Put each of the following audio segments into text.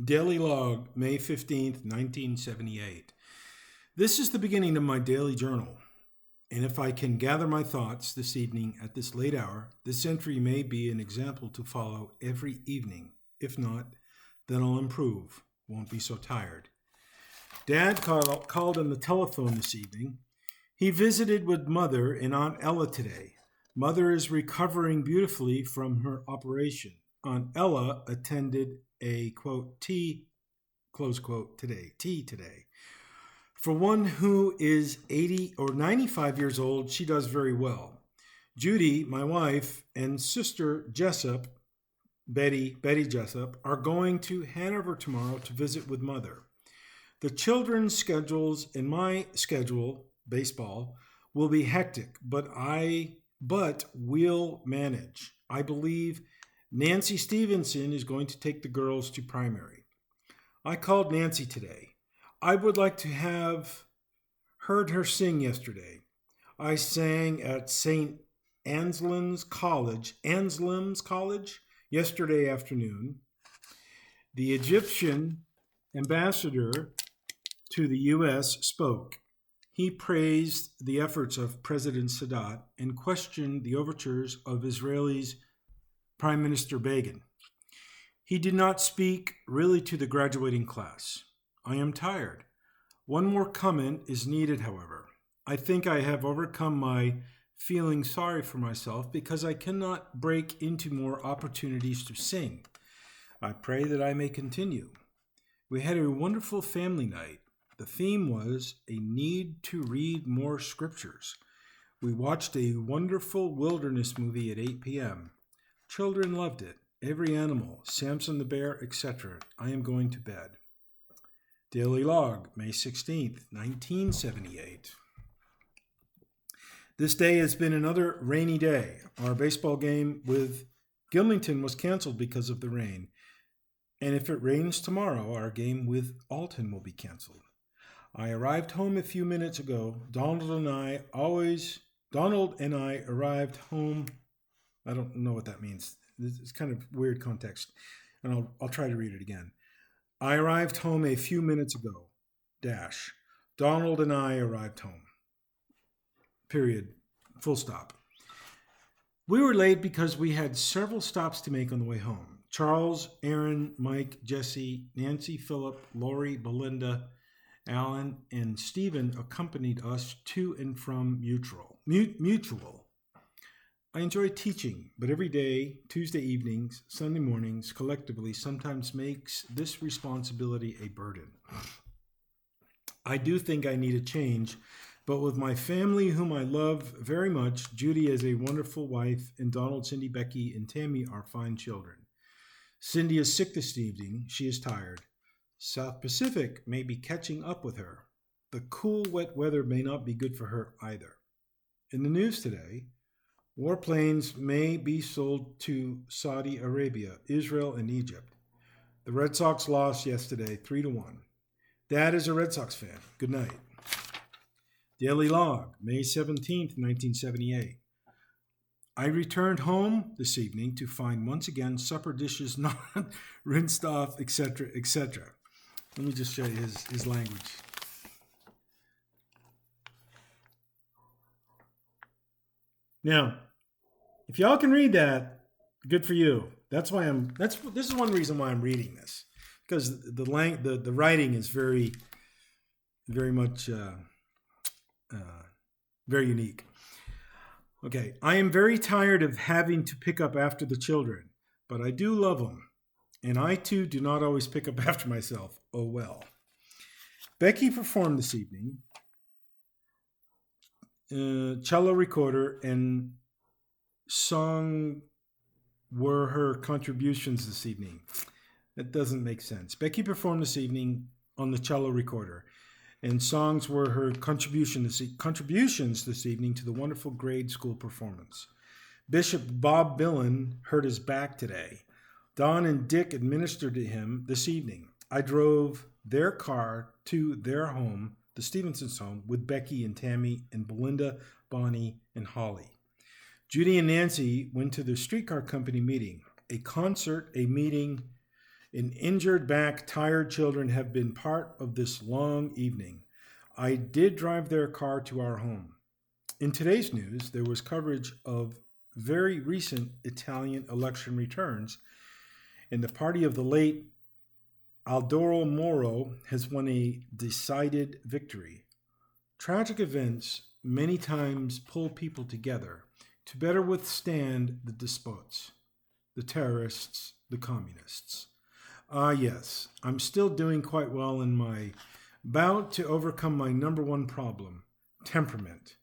Daily Log, May 15th, 1978. This is the beginning of my daily journal, and if I can gather my thoughts this evening at this late hour, this entry may be an example to follow every evening. If not, then I'll improve, won't be so tired. Dad called on the telephone this evening. He visited with Mother and Aunt Ella today. Mother is recovering beautifully from her operation. Aunt Ella attended a quote tea close quote today. For one who is 80 or 95 years old, she does very well. Judy, my wife, and sister Jessup, Betty Jessup, are going to Hanover tomorrow to visit with Mother. The children's schedules and my schedule, baseball, will be hectic, but we'll manage. I believe Nancy Stevenson is going to take the girls to primary. I called Nancy today. I would like to have heard her sing yesterday. I sang at St. Anselm's College, yesterday afternoon. The Egyptian ambassador to the U.S. spoke. He praised the efforts of President Sadat and questioned the overtures of Israel's Prime Minister Begin. He did not speak really to the graduating class. I am tired. One more comment is needed, however. I think I have overcome my feeling sorry for myself because I cannot break into more opportunities to sing. I pray that I may continue. We had a wonderful family night. The theme was a need to read more scriptures. We watched a wonderful wilderness movie at 8 p.m. Children loved it. Every animal, Samson the bear, etc. I am going to bed. Daily Log, May 16th, 1978. This day has been another rainy day. Our baseball game with Gilmington was canceled because of the rain. And if it rains tomorrow, our game with Alton will be canceled. I arrived home a few minutes ago. Donald and I arrived home. I don't know what that means. It's kind of weird context. And I'll try to read it again. I arrived home a few minutes ago. Donald and I arrived home. Period. Full stop. We were late because we had several stops to make on the way home. Charles, Aaron, Mike, Jesse, Nancy, Philip, Lori, Belinda, Alan, and Stephen accompanied us to and from Mutual. I enjoy teaching, but every day, Tuesday evenings, Sunday mornings, collectively, sometimes makes this responsibility a burden. I do think I need a change, but with my family, whom I love very much, Judy is a wonderful wife, and Donald, Cindy, Becky, and Tammy are fine children. Cindy is sick this evening. She is tired. South Pacific may be catching up with her. The cool, wet weather may not be good for her either. In the news today, warplanes may be sold to Saudi Arabia, Israel, and Egypt. The Red Sox lost yesterday 3-1. Dad is a Red Sox fan. Good night. Daily Log, May 17th, 1978. I returned home this evening to find once again supper dishes not rinsed off, etc., etc. Let me just show you his language. Now, if y'all can read that, good for you. This is one reason why I'm reading this, because the writing is very, very much very unique. Okay, I am very tired of having to pick up after the children, but I do love them, and I too do not always pick up after myself. Oh well. Becky performed this evening. Cello recorder and song were her contributions this evening. That doesn't make sense. Becky performed this evening on the cello recorder, and songs were her contributions this evening to the wonderful grade school performance. Bishop Bob Billen hurt his back today. Don and Dick administered to him this evening. I drove their car to their home, the Stevenson's home, with Becky and Tammy and Belinda, Bonnie, and Holly. Judy and Nancy went to the streetcar company meeting, a concert, a meeting, An injured back, tired children have been part of this long evening. I did drive their car to our home. In today's news, there was coverage of very recent Italian election returns, and the party of the late Aldo Moro has won a decided victory. Tragic events many times pull people together to better withstand the despots, the terrorists, the communists. Ah, yes, I'm still doing quite well in my bout to overcome my number one problem, temperament.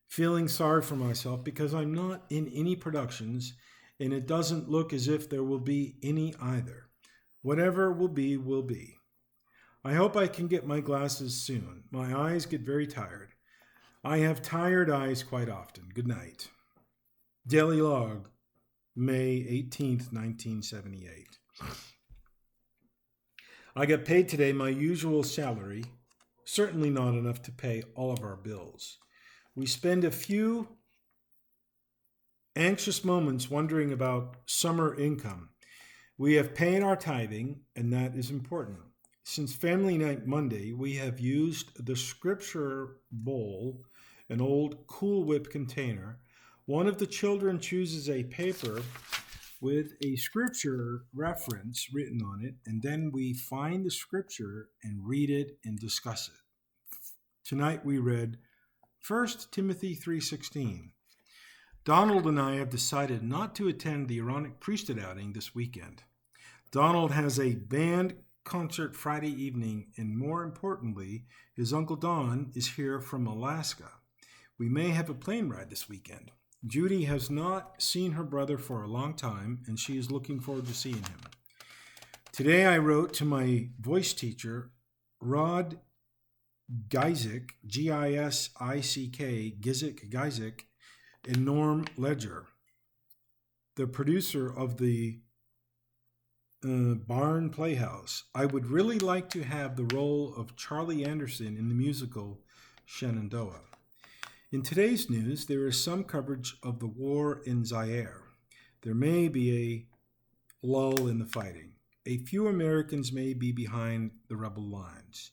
Feeling sorry for myself because I'm not in any productions, and it doesn't look as if there will be any either. Whatever will be, will be. I hope I can get my glasses soon. My eyes get very tired. I have tired eyes quite often. Good night. Daily Log, May 18th, 1978. I got paid today my usual salary, certainly not enough to pay all of our bills. We spend a few anxious moments wondering about summer income. We have paid our tithing, and that is important. Since Family Night Monday, we have used the scripture bowl, an old Cool Whip container. One of the children chooses a paper with a scripture reference written on it, and then we find the scripture and read it and discuss it. Tonight we read 1 Timothy 3:16. Donald and I have decided not to attend the Aaronic priesthood outing this weekend. Donald has a band concert Friday evening, and more importantly, his Uncle Don is here from Alaska. We may have a plane ride this weekend. Judy has not seen her brother for a long time, and she is looking forward to seeing him. Today I wrote to my voice teacher, Rod Gizik, Gizik, and Norm Ledger, the producer of the Barn Playhouse. I would really like to have the role of Charlie Anderson in the musical Shenandoah. In today's news, there is some coverage of the war in Zaire. There may be a lull in the fighting. A few Americans may be behind the rebel lines.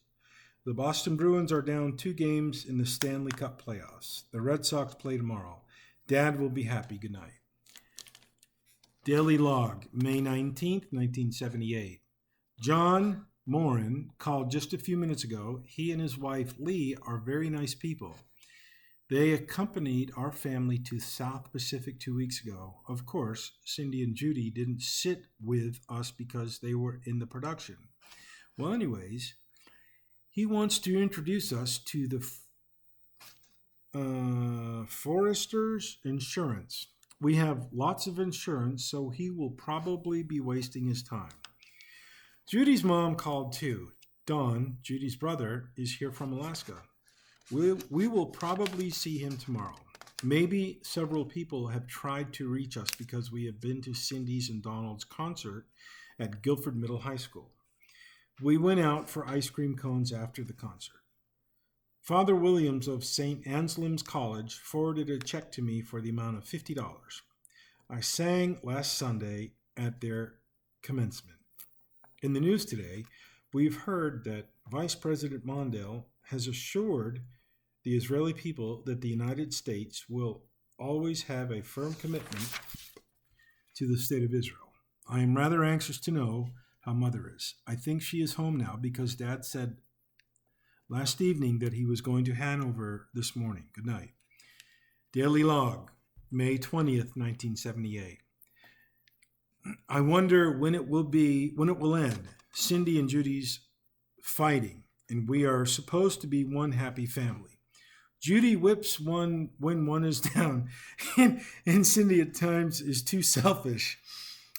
The Boston Bruins are down 2 games in the Stanley Cup playoffs. The Red Sox play tomorrow. Dad will be happy. Good night. Daily Log, May 19th, 1978. John Morin called just a few minutes ago. He and his wife, Lee, are very nice people. They accompanied our family to South Pacific 2 weeks ago. Of course, Cindy and Judy didn't sit with us because they were in the production. Well, anyways, he wants to introduce us to the Foresters Insurance. We have lots of insurance, so he will probably be wasting his time. Judy's mom called too. Don, Judy's brother, is here from Alaska. We will probably see him tomorrow. Maybe several people have tried to reach us because we have been to Cindy's and Donald's concert at Guilford Middle High School. We went out for ice cream cones after the concert. Father Williams of St. Anselm's College forwarded a check to me for the amount of $50. I sang last Sunday at their commencement. In the news today, we've heard that Vice President Mondale has assured the Israeli people that the United States will always have a firm commitment to the state of Israel. I am rather anxious to know how Mother is. I think she is home now because Dad said last evening that he was going to Hanover this morning. Good night. Daily Log, May 20th, 1978. I wonder when it will end. Cindy and Judy's fighting, and we are supposed to be one happy family. Judy whips one when one is down, and Cindy at times is too selfish.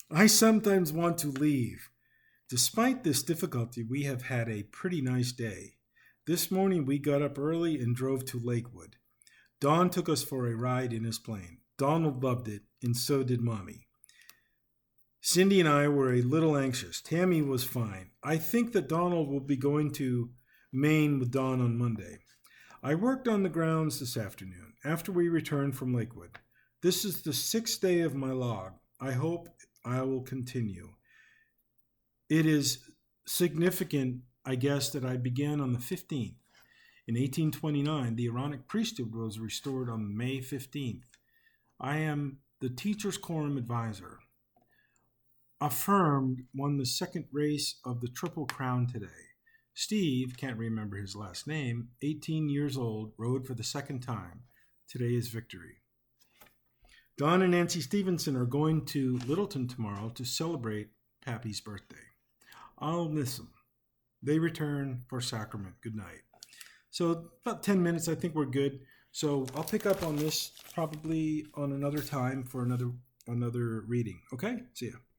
I sometimes want to leave. Despite this difficulty, we have had a pretty nice day. This morning we got up early and drove to Lakewood. Don took us for a ride in his plane. Donald loved it, and so did Mommy. Cindy and I were a little anxious. Tammy was fine. I think that Donald will be going to Maine with Don on Monday. I worked on the grounds this afternoon after we returned from Lakewood. This is the 6th day of my log. I hope I will continue. it is significant, I guess, that I began on the 15th. In 1829, the Aaronic priesthood was restored on May 15th. I am the Teachers' Quorum advisor. Affirmed won the second race of the Triple Crown today. Steve, can't remember his last name, 18 years old, rode for the second time. Today is victory. Don and Nancy Stevenson are going to Littleton tomorrow to celebrate Pappy's birthday. I'll miss them. They return for sacrament. Good night. So about 10 minutes, I think we're good. So I'll pick up on this probably on another time for another reading. Okay? See ya.